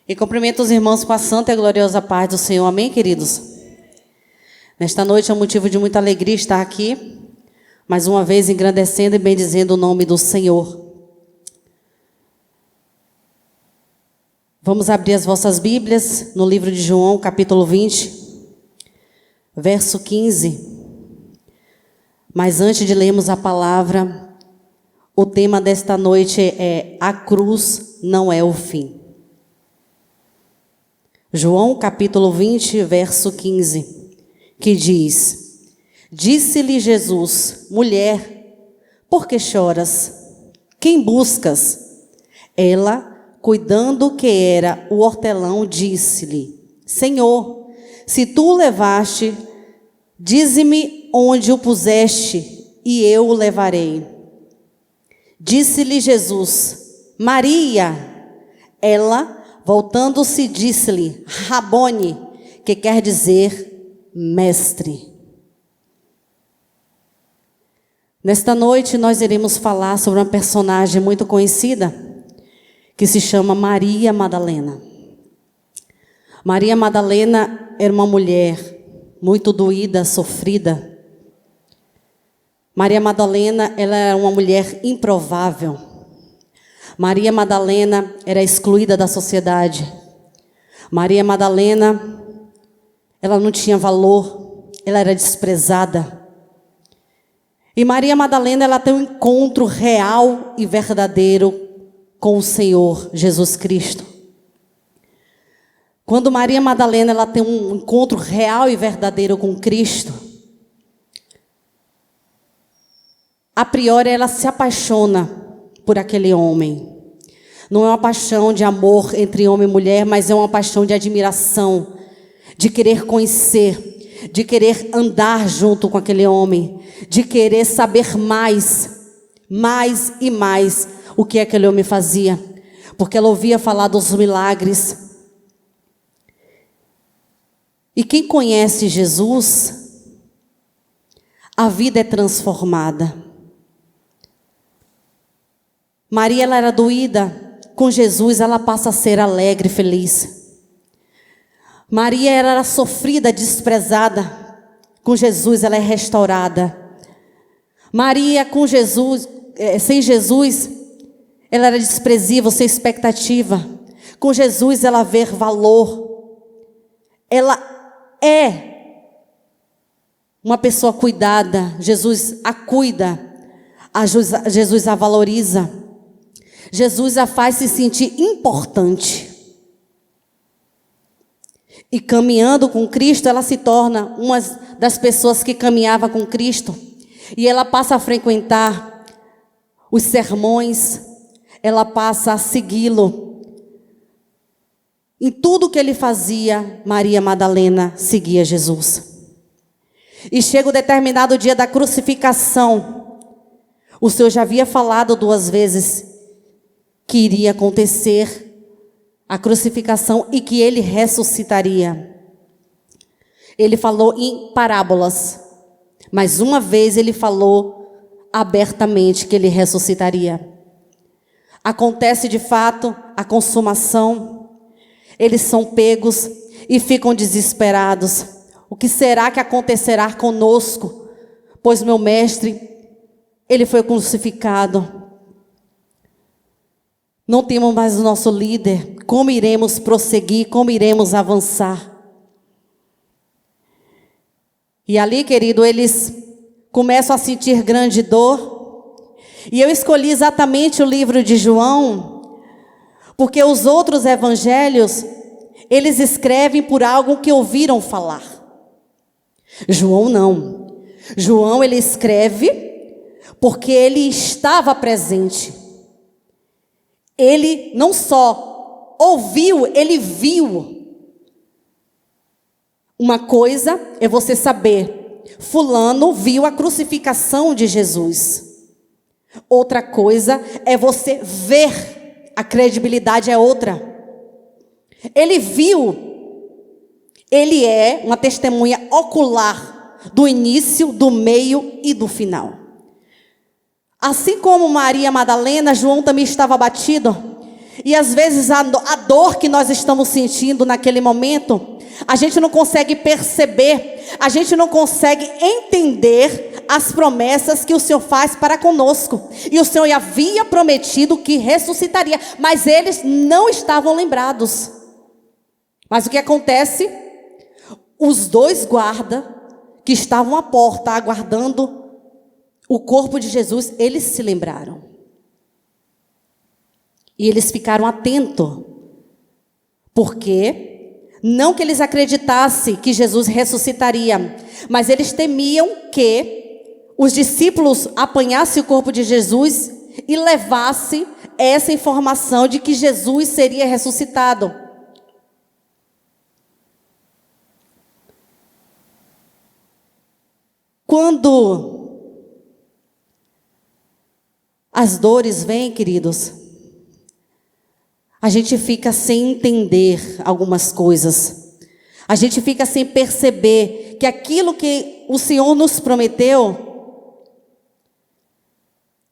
E cumprimento os irmãos com a santa e gloriosa paz do Senhor. Amém, queridos? Nesta noite é um motivo de muita alegria estar aqui, mais uma vez engrandecendo e bendizendo o nome do Senhor. Vamos abrir as vossas Bíblias no livro de João, capítulo 20, verso 15. Mas antes de lermos a palavra, o tema desta noite é: a cruz não é o fim. João capítulo 20, verso 15, que diz: Disse-lhe Jesus: Mulher, por que choras? Quem buscas? Ela, cuidando que era o hortelão, disse-lhe: Senhor, se tu o levaste, dize-me onde o puseste, e eu o levarei. Disse-lhe Jesus: Maria. Ela, voltando-se, disse-lhe: Rabone, que quer dizer mestre. Nesta noite nós iremos falar sobre uma personagem muito conhecida, que se chama Maria Madalena. Maria Madalena era uma mulher muito doída, sofrida. Maria Madalena, ela era uma mulher improvável. Maria Madalena era excluída da sociedade. Maria Madalena, ela não tinha valor, ela era desprezada. E Maria Madalena, ela tem um encontro real e verdadeiro com o Senhor Jesus Cristo. Quando Maria Madalena, ela tem um encontro real e verdadeiro com Cristo, a priori ela se apaixona por aquele homem. Não é uma paixão de amor entre homem e mulher, mas é uma paixão de admiração, de querer conhecer, de querer andar junto com aquele homem, de querer saber mais e mais o que aquele homem fazia, porque ela ouvia falar dos milagres. E quem conhece Jesus, a vida é transformada. Maria, ela era doída. Com Jesus, ela passa a ser alegre e feliz. Maria era sofrida, desprezada. Com Jesus, ela é restaurada. Maria, com Jesus, sem Jesus, ela era desprezível, sem expectativa. Com Jesus, ela vê valor. Ela é uma pessoa cuidada. Jesus a cuida. Jesus a valoriza. Jesus a faz se sentir importante. E caminhando com Cristo, ela se torna uma das pessoas que caminhava com Cristo. E ela passa a frequentar os sermões, ela passa a segui-lo. Em tudo que ele fazia, Maria Madalena seguia Jesus. E chega o determinado dia da crucificação. O Senhor já havia falado 2 vezes que iria acontecer a crucificação e que ele ressuscitaria. Ele falou em parábolas, mas uma vez ele falou abertamente que ele ressuscitaria. Acontece de fato a consumação, eles são pegos e ficam desesperados. O que será que acontecerá conosco? Pois meu mestre, ele foi crucificado. Não temos mais o nosso líder. Como iremos prosseguir? Como iremos avançar? E ali, querido, eles começam a sentir grande dor. E eu escolhi exatamente o livro de João, porque os outros evangelhos, eles escrevem por algo que ouviram falar. João não. João, ele escreve porque ele estava presente. Ele não só ouviu, ele viu. Uma coisa é você saber, fulano viu a crucificação de Jesus. Outra coisa é você ver, a credibilidade é outra. Ele viu, ele é uma testemunha ocular do início, do meio e do final. Assim como Maria Madalena, João também estava abatido. E às vezes a dor que nós estamos sentindo naquele momento, a gente não consegue perceber, a gente não consegue entender as promessas que o Senhor faz para conosco. E o Senhor havia prometido que ressuscitaria, mas eles não estavam lembrados. Mas o que acontece? Os dois guardas que estavam à porta aguardando o corpo de Jesus, eles se lembraram. E eles ficaram atentos, porque não que eles acreditassem que Jesus ressuscitaria, mas eles temiam que os discípulos apanhassem o corpo de Jesus e levassem essa informação de que Jesus seria ressuscitado. Quando as dores vêm, queridos, a gente fica sem entender algumas coisas. A gente fica sem perceber que aquilo que o Senhor nos prometeu,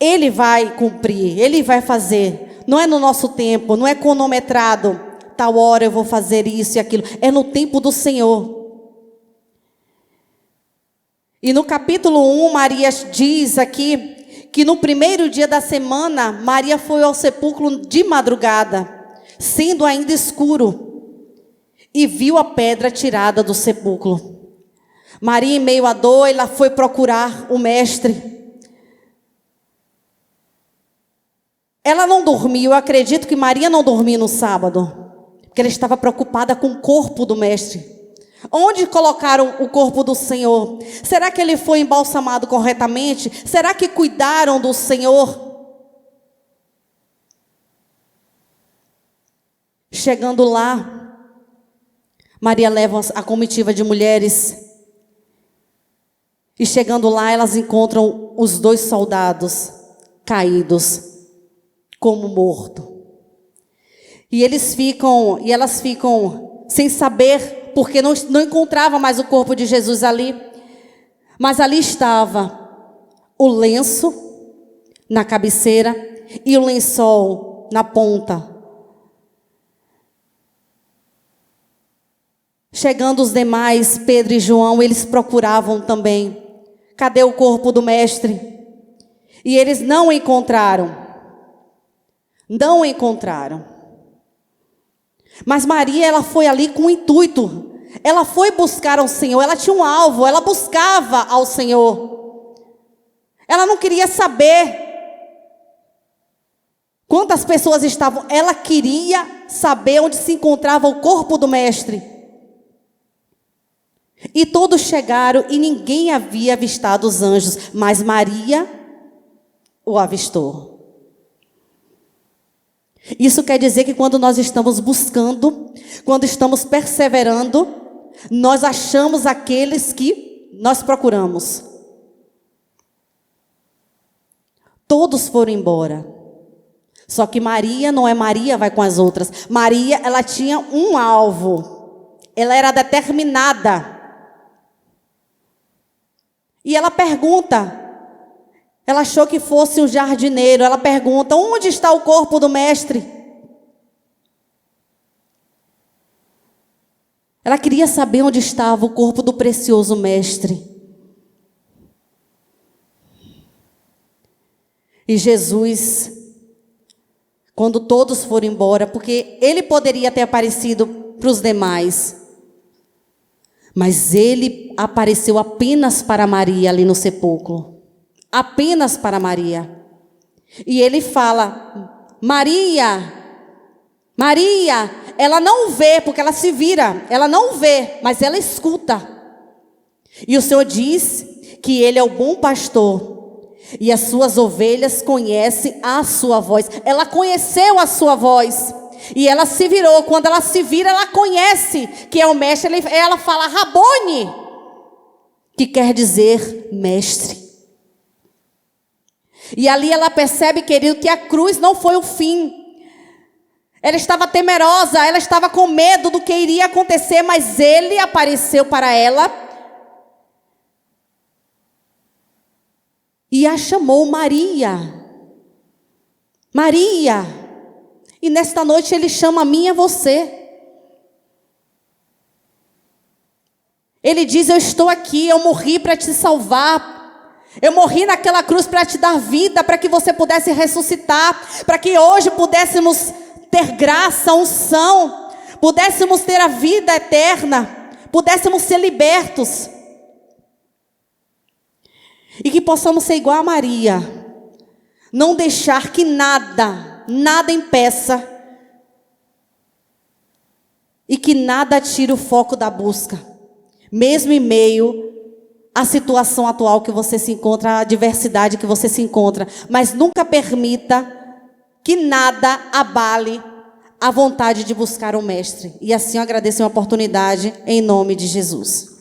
Ele vai cumprir, Ele vai fazer. Não é no nosso tempo, não é cronometrado. Tal hora eu vou fazer isso e aquilo. É no tempo do Senhor. E no capítulo 1, Maria diz aqui que no primeiro dia da semana, Maria foi ao sepulcro de madrugada, sendo ainda escuro, e viu a pedra tirada do sepulcro. Maria, em meio à dor, ela foi procurar o mestre. Ela não dormiu, eu acredito que Maria não dormiu no sábado, porque ela estava preocupada com o corpo do mestre. Onde colocaram o corpo do Senhor? Será que ele foi embalsamado corretamente? Será que cuidaram do Senhor? Chegando lá, Maria leva a comitiva de mulheres. E chegando lá, elas encontram os dois soldados caídos, como mortos. E elas ficam sem saber, porque não encontrava mais o corpo de Jesus ali. Mas ali estava o lenço na cabeceira e o lençol na ponta. Chegando os demais, Pedro e João, eles procuravam também. Cadê o corpo do mestre? E eles não encontraram. Não encontraram. Mas Maria, ela foi ali com um intuito. Ela foi buscar ao Senhor. Ela tinha um alvo. Ela buscava ao Senhor. Ela não queria saber quantas pessoas estavam. Ela queria saber onde se encontrava o corpo do mestre. E todos chegaram e ninguém havia avistado os anjos. Mas Maria o avistou. Isso quer dizer que quando nós estamos buscando, quando estamos perseverando, nós achamos aqueles que nós procuramos. Todos foram embora. Só que Maria não é Maria, vai com as outras. Maria, ela tinha um alvo. Ela era determinada. E ela pergunta. Ela achou que fosse um jardineiro. Ela pergunta: onde está o corpo do mestre? Ela queria saber onde estava o corpo do precioso mestre. E Jesus, quando todos foram embora, porque ele poderia ter aparecido para os demais, mas ele apareceu apenas para Maria ali no sepulcro. Apenas para Maria. E ele fala: Maria, Maria. Ela não vê, porque ela se vira. Ela não vê, mas ela escuta. E o Senhor diz que Ele é o bom pastor. E as suas ovelhas conhecem a sua voz. Ela conheceu a sua voz. E ela se virou. Quando ela se vira, ela conhece que é o mestre. Ela fala Rabone, que quer dizer mestre. E ali ela percebe, querido, que a cruz não foi o fim. Ela estava temerosa, ela estava com medo do que iria acontecer, mas ele apareceu para ela e a chamou Maria. Maria. E nesta noite Ele chama a mim e a você. Ele diz: eu estou aqui, eu morri para te salvar. Eu morri naquela cruz para te dar vida, para que você pudesse ressuscitar, para que hoje pudéssemos ter graça, unção, pudéssemos ter a vida eterna, pudéssemos ser libertos. E que possamos ser igual a Maria, não deixar que nada impeça, e que nada tire o foco da busca. Mesmo em meio à situação atual que você se encontra, à adversidade que você se encontra. Mas nunca permita que nada abale a vontade de buscar o Mestre. E assim eu agradeço a oportunidade em nome de Jesus.